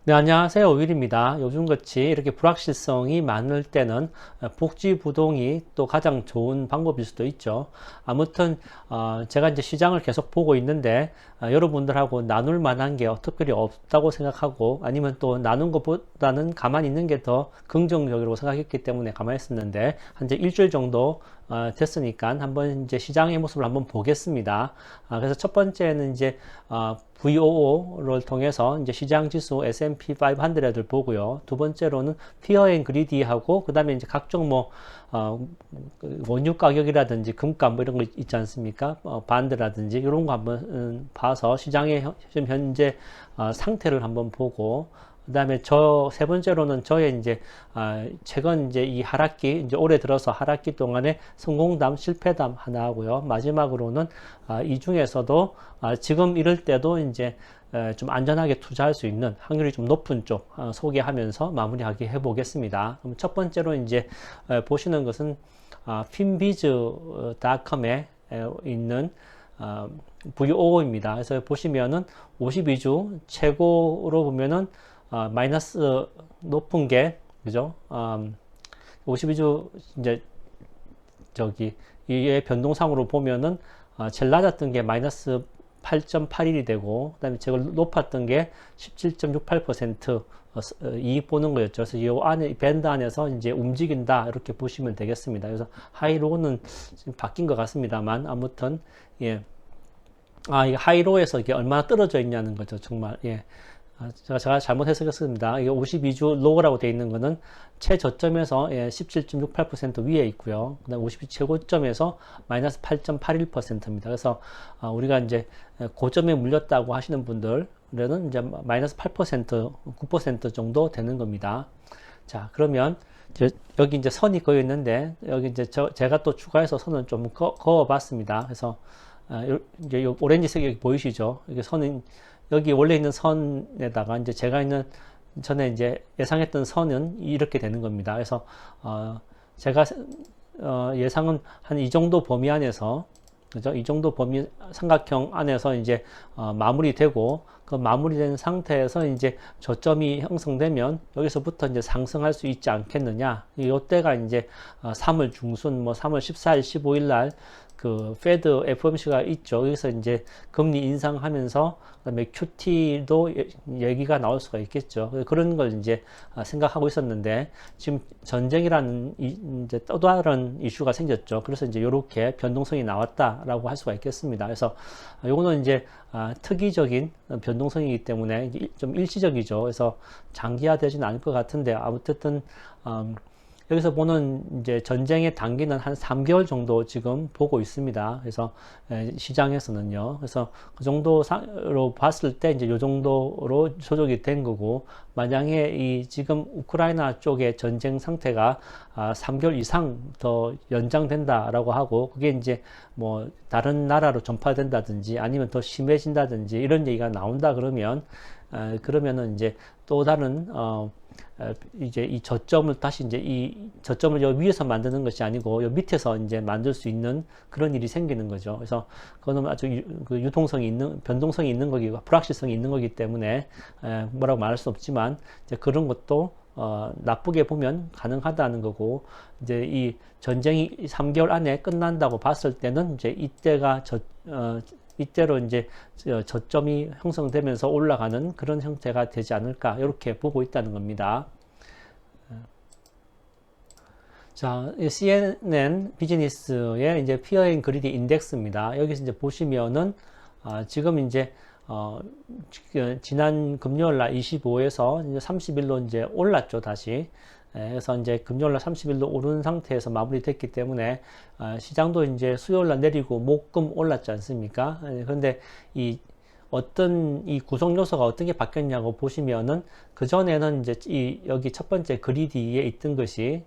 네, 안녕하세요. 오일입니다. 요즘같이 이렇게 불확실성이 많을 때는 복지 부동이 또 가장 좋은 방법일 수도 있죠. 아무튼 제가 이제 시장을 계속 보고 있는데 여러분들하고 나눌 만한 게 특별히 없다고 생각하고 아니면 또 나눈 것보다는 가만히 있는 게 더 긍정적으로 생각했기 때문에 가만히 있었는데 한 이제 일주일 정도 됐으니까 한번 이제 시장의 모습을 한번 보겠습니다. 그래서 첫 번째는 이제 VOO를 통해서 이제 시장 지수 S&P 500을 보고요. 두 번째로는 피어 앤 그리디하고 그다음에 이제 각종 원유 가격이라든지 금값 뭐 이런 거 있지 않습니까? 반드라든지 이런 거 한번 봐서 시장의 지금 현재 상태를 한번 보고 그다음에 저 세 번째로는 저의 이제 최근 이제 이 하락기 이제 올해 들어서 하락기 동안에 성공담 실패담 하나 하고요. 마지막으로는 이 중에서도 지금 이럴 때도 이제 좀 안전하게 투자할 수 있는 확률이 좀 높은 쪽 소개하면서 마무리하게 해보겠습니다. 그럼 첫 번째로 이제 보시는 것은 finbiz.com에 있는 VO입니다. 그래서 보시면은 52주 최고로 보면은 마이너스 높은 게 그죠? 52주 이제 저기 이의 변동상으로 보면은 제일 낮았던 게 마이너스 8.81이 되고 그다음에 제일 높았던 게 17.68% 이익 보는 거였죠. 그래서 이 안에 밴드 안에서 이제 움직인다 이렇게 보시면 되겠습니다. 그래서 하이로우는 지금 바뀐 것 같습니다만 아무튼 예. 이 하이로우에서 이게 얼마나 떨어져 있냐는 거죠. 정말 예. 제가 잘못 해석했습니다. 이게 52주 로우라고 되어 있는 거는 최저점에서 17.68% 위에 있고요. 그 다음 52 최고점에서 마이너스 8.81%입니다. 그래서 우리가 이제 고점에 물렸다고 하시는 분들은 이제 마이너스 8%, 9% 정도 되는 겁니다. 자, 그러면 여기 이제 선이 그어 있는데 여기 이제 제가 또 추가해서 선을 좀 그어 봤습니다. 그래서 이제 오렌지색이 보이시죠? 이게 선은 여기 원래 있는 선에다가 이제 제가 있는 전에 이제 예상했던 선은 이렇게 되는 겁니다. 그래서 제가 예상은 한 이 정도 범위 안에서 그죠? 이 정도 범위 삼각형 안에서 이제 마무리되고 그 마무리된 상태에서 이제 저점이 형성되면 여기서부터 이제 상승할 수 있지 않겠느냐. 이때가 이제 3월 중순 뭐 3월 14일, 15일 날 그 페드 FOMC가 있죠. 여기서 이제 금리 인상하면서 그다음에 QT도 얘기가 나올 수가 있겠죠. 그런 걸 이제 생각하고 있었는데 지금 전쟁이라는 이제 또 다른 이슈가 생겼죠. 그래서 이제 이렇게 변동성이 나왔다라고 할 수가 있겠습니다. 그래서 요거는 이제 특이적인 변동성이기 때문에 좀 일시적이죠. 그래서 장기화되지는 않을 것 같은데 아무튼 여기서 보는 이제 전쟁의 단기는 한 3개월 정도 지금 보고 있습니다. 그래서 시장에서는요. 그래서 그 정도로 봤을 때 이제 요 정도로 조정이 된 거고 만약에 이 지금 우크라이나 쪽의 전쟁 상태가 3개월 이상 더 연장된다라고 하고 그게 이제 뭐 다른 나라로 전파된다든지 아니면 더 심해진다든지 이런 얘기가 나온다 그러면은 이제 또 다른 이제 이 저점을 다시 이제 이 저점을 여 위에서 만드는 것이 아니고 여 밑에서 이제 만들 수 있는 그런 일이 생기는 거죠. 그래서 그거는 아주 그 유동성이 있는 변동성이 있는 거기 불확실성이 있는 거기 때문에 뭐라고 말할 수 없지만 이제 그런 것도 나쁘게 보면 가능하다는 거고 이제 이 전쟁이 3개월 안에 끝난다고 봤을 때는 이제 이때가 이때로 이제 저점이 형성되면서 올라가는 그런 형태가 되지 않을까 이렇게 보고 있다는 겁니다. 자, CNN 비즈니스의 이제 피어 앤 그리디 인덱스입니다. 여기서 이제 보시면은 지금 이제 지난 금요일 날 25에서 이제 30일로 이제 올랐죠, 다시. 그래서 이제 금요일 날 30일로 오른 상태에서 마무리됐기 때문에 시장도 이제 수요일 날 내리고 목금 올랐지 않습니까? 그런데 이 어떤 이 구성 요소가 어떤 게 바뀌었냐고 보시면은 그 전에는 이제 여기 첫 번째 그리디에 있던 것이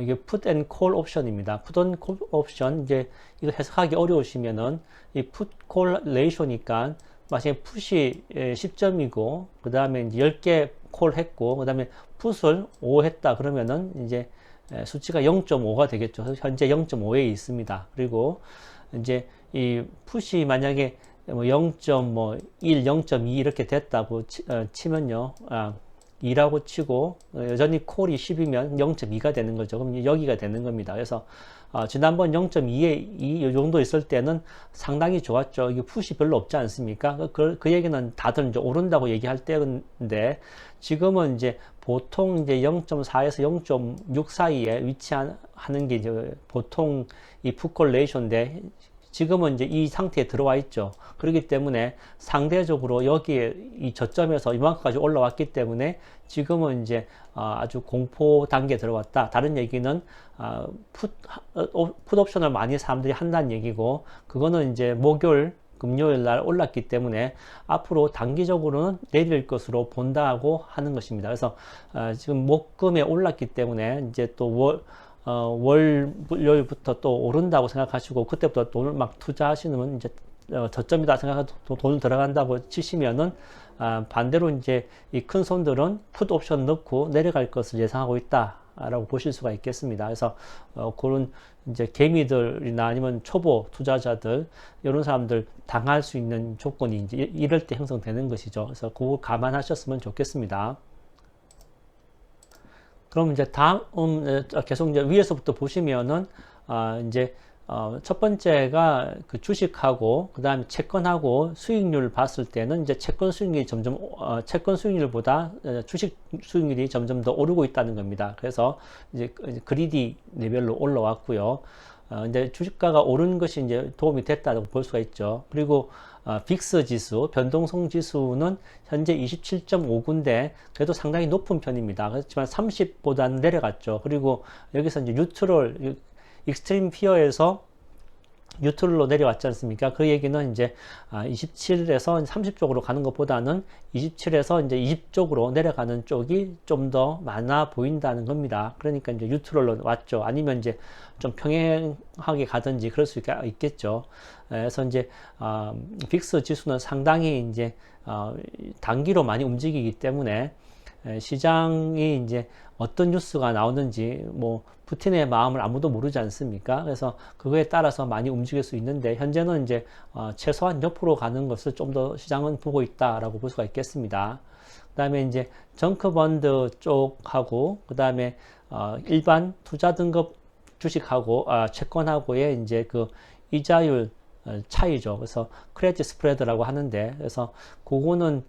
이게 put and call 옵션입니다. put and call 옵션 이제 이거 해석하기 어려우시면은 이 put call 레이쇼니까 만약에 풋이 10점이고 그 다음에 이제 10개 콜 했고 그 다음에 풋을 5 했다 그러면은 이제 수치가 0.5가 되겠죠. 현재 0.5에 있습니다. 그리고 이제 이 풋이 만약에 뭐 0.1, 0.2 이렇게 됐다고 치면요. 2라고 치고 여전히 콜이 10이면 0.2가 되는 거죠. 그럼 여기가 되는 겁니다. 그래서 지난번 0.2에 이 정도 있을 때는 상당히 좋았죠. 이게 풋이 별로 없지 않습니까? 그 얘기는 다들 이제 오른다고 얘기할 때인데 지금은 이제 보통 이제 0.4에서 0.6 사이에 위치하는 게 이제 보통 이 풋콜 레이쇼인데 지금은 이제 이 상태에 들어와 있죠. 그렇기 때문에 상대적으로 여기에 이 저점에서 이만큼까지 올라왔기 때문에 지금은 이제 아주 공포 단계에 들어왔다. 다른 얘기는 풋 옵션을 많이 사람들이 한다는 얘기고 그거는 이제 목요일 금요일 날 올랐기 때문에 앞으로 단기적으로는 내릴 것으로 본다고 하는 것입니다. 그래서 지금 목금에 올랐기 때문에 이제 또 월요일부터 또 오른다고 생각하시고 그때부터 돈을 막 투자하시는 이제 저점이다 생각하고 돈을 들어간다고 치시면은 반대로 이제 이 큰 손들은 풋 옵션 넣고 내려갈 것을 예상하고 있다라고 보실 수가 있겠습니다. 그래서 그런 이제 개미들이나 아니면 초보 투자자들 이런 사람들 당할 수 있는 조건이 이제 이럴 때 형성되는 것이죠. 그래서 그거 감안하셨으면 좋겠습니다. 그럼 이제 다음 계속 이제 위에서부터 보시면은 이제 첫 번째가 그 주식하고 그 다음에 채권하고 수익률 봤을 때는 이제 채권 수익률이 점점 채권 수익률보다 주식 수익률이 점점 더 오르고 있다는 겁니다. 그래서 이제 그리디 레벨로 올라왔고요. 이제 주식가가 오른 것이 이제 도움이 됐다고 볼 수가 있죠. 그리고 빅스 지수, 변동성 지수는 현재 27.59인데 그래도 상당히 높은 편입니다. 그렇지만 30보다는 내려갔죠. 그리고 여기서 이제 뉴트럴, 익스트림 피어에서 뉴트럴로 내려왔지 않습니까? 그 얘기는 이제 27에서 30 쪽으로 가는 것보다는 27에서 이제 20 쪽으로 내려가는 쪽이 좀 더 많아 보인다는 겁니다. 그러니까 이제 뉴트럴로 왔죠. 아니면 이제 좀 평행하게 가든지 그럴 수 있겠죠. 그래서 이제 빅스 지수는 상당히 이제 단기로 많이 움직이기 때문에 시장이 이제 어떤 뉴스가 나오는지 뭐 푸틴의 마음을 아무도 모르지 않습니까? 그래서 그거에 따라서 많이 움직일 수 있는데 현재는 이제 최소한 옆으로 가는 것을 좀 더 시장은 보고 있다라고 볼 수가 있겠습니다. 그다음에 이제 정크펀드 쪽하고 그다음에 일반 투자 등급 주식하고 채권하고의 이제 그 이자율 차이죠. 그래서 크레딧 스프레드라고 하는데 그래서 그거는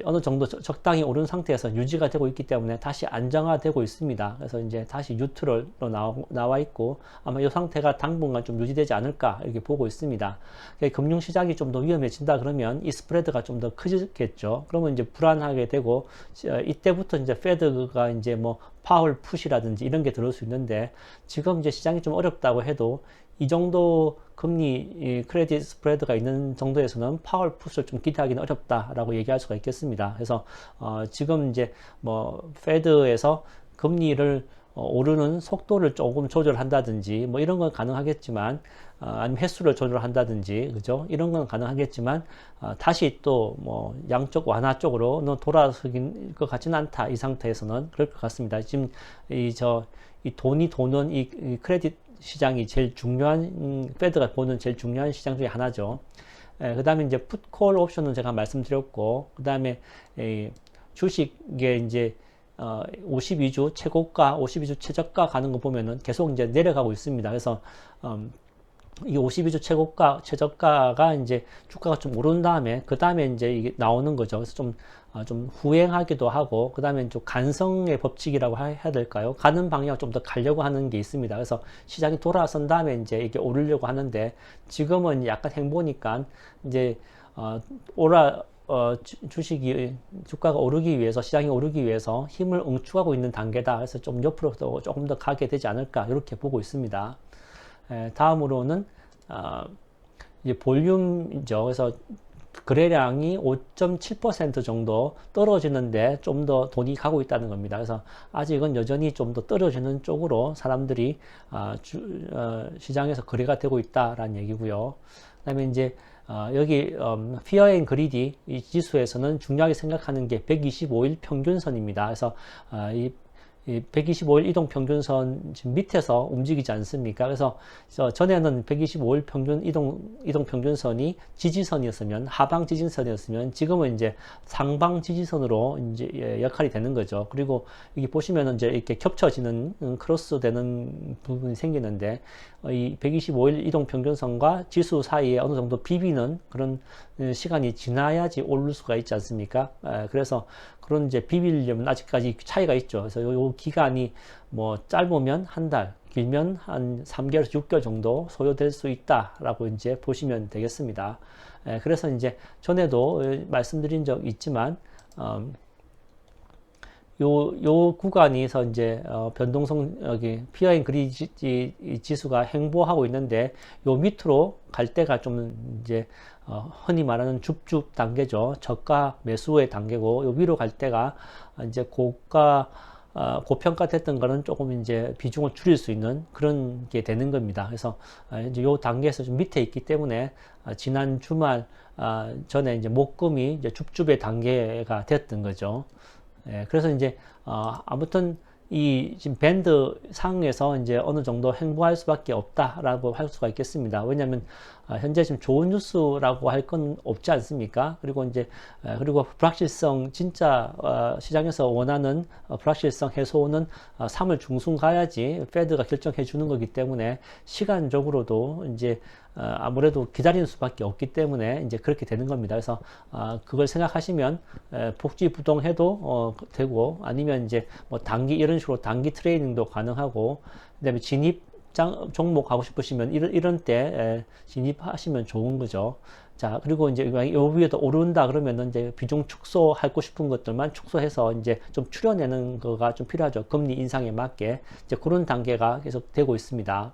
어느 정도 적당히 오른 상태에서 유지가 되고 있기 때문에 다시 안정화되고 있습니다. 그래서 이제 다시 뉴트럴로 나와 있고 아마 이 상태가 당분간 좀 유지되지 않을까 이렇게 보고 있습니다. 금융시장이 좀 더 위험해진다 그러면 이 스프레드가 좀 더 크겠죠. 그러면 이제 불안하게 되고 이때부터 이제 페드가 이제 뭐 파월 풋이라든지 이런 게 들어올 수 있는데 지금 이제 시장이 좀 어렵다고 해도 이 정도 금리 크레딧 스프레드가 있는 정도에서는 파월 풋을 좀 기대하기는 어렵다라고 얘기할 수가 있겠습니다. 그래서 지금 이제 뭐 페드에서 금리를 오르는 속도를 조금 조절한다든지 뭐 이런 건 가능하겠지만 아니면 횟수를 조절한다든지 그죠? 이런 건 가능하겠지만 다시 또 뭐 양쪽 완화 쪽으로는 돌아서긴 것 같지는 않다. 이 상태에서는 그럴 것 같습니다. 지금 이 돈이 도는 이 크레딧 시장이 제일 중요한 페드가 보는 제일 중요한 시장 중에 하나죠. 그 다음에 이제 풋콜 옵션은 제가 말씀드렸고 그 다음에 주식에 이제 52주 최고가, 52주 최저가 가는 거 보면은 계속 이제 내려가고 있습니다. 그래서 이 52주 최고가, 최저가가 이제 주가가 좀 오른 다음에 그 다음에 이제 이게 나오는 거죠. 그래서 좀 후행하기도 하고 그 다음에 좀 간성의 법칙이라고 해야 될까요? 가는 방향을 좀 더 가려고 하는 게 있습니다. 그래서 시장이 돌아선 다음에 이제 이게 오르려고 하는데 지금은 약간 행보니까 이제 주식이 주가가 오르기 위해서 시장이 오르기 위해서 힘을 응축하고 있는 단계다. 그래서 좀 옆으로 조금 더 가게 되지 않을까 이렇게 보고 있습니다. 다음으로는 이제 볼륨이죠. 그래서 거래량이 5.7% 정도 떨어지는데 좀 더 돈이 가고 있다는 겁니다. 그래서 아직은 여전히 좀 더 떨어지는 쪽으로 사람들이 시장에서 거래가 되고 있다라는 얘기고요. 그다음에 이제 여기 Fear and Greedy 이 지수에서는 중요하게 생각하는 게 125일 평균선입니다. 그래서 이 이 125일 이동 평균선 지금 밑에서 움직이지 않습니까? 그래서 전에는 125일 이동 평균선이 지지선이었으면, 하방 지지선이었으면, 지금은 이제 상방 지지선으로 이제 역할이 되는 거죠. 그리고 여기 보시면은 이제 이렇게 겹쳐지는 크로스 되는 부분이 생기는데, 이 125일 이동 평균선과 지수 사이에 어느 정도 비비는 그런 시간이 지나야지 오를 수가 있지 않습니까? 그래서 그런 이제 비비려면 아직까지 차이가 있죠. 그래서 요 기간이 뭐 짧으면 한 달, 길면 한 3개월에서 6개월 정도 소요될 수 있다라고 이제 보시면 되겠습니다. 그래서 이제 전에도 말씀드린 적 있지만, 요 구간에서 이제 변동성 여기 피어인 그리지 지수가 행보하고 있는데, 요 밑으로 갈 때가 좀 이제 흔히 말하는 줍줍 단계죠. 저가 매수의 단계고, 요 위로 갈 때가 이제 고평가됐던 거는 조금 이제 비중을 줄일 수 있는 그런 게 되는 겁니다. 그래서 이제 요 단계에서 좀 밑에 있기 때문에 지난 주말 전에 이제 목금이 이제 줍줍의 단계가 됐던 거죠. 그래서 이제 아무튼 이 지금 밴드 상에서 이제 어느 정도 행보할 수밖에 없다라고 할 수가 있겠습니다. 왜냐하면 현재 지금 좋은 뉴스라고 할 건 없지 않습니까? 그리고 이제 그리고 불확실성 진짜 시장에서 원하는 불확실성 해소는 3월 중순 가야지 페드가 결정해 주는 거기 때문에 시간적으로도 이제 아무래도 기다리는 수밖에 없기 때문에 이제 그렇게 되는 겁니다. 그래서 그걸 생각하시면 복지부동해도 되고, 아니면 이제 뭐 단기 이런 식으로 단기 트레이닝도 가능하고, 그다음에 진입 종목 하고 싶으시면 이런 때 진입하시면 좋은 거죠. 자, 그리고 이제 요 위에도 오른다 그러면은 이제 비중 축소하고 싶은 것들만 축소해서 이제 좀 추려내는 거가 좀 필요하죠. 금리 인상에 맞게 이제 그런 단계가 계속 되고 있습니다.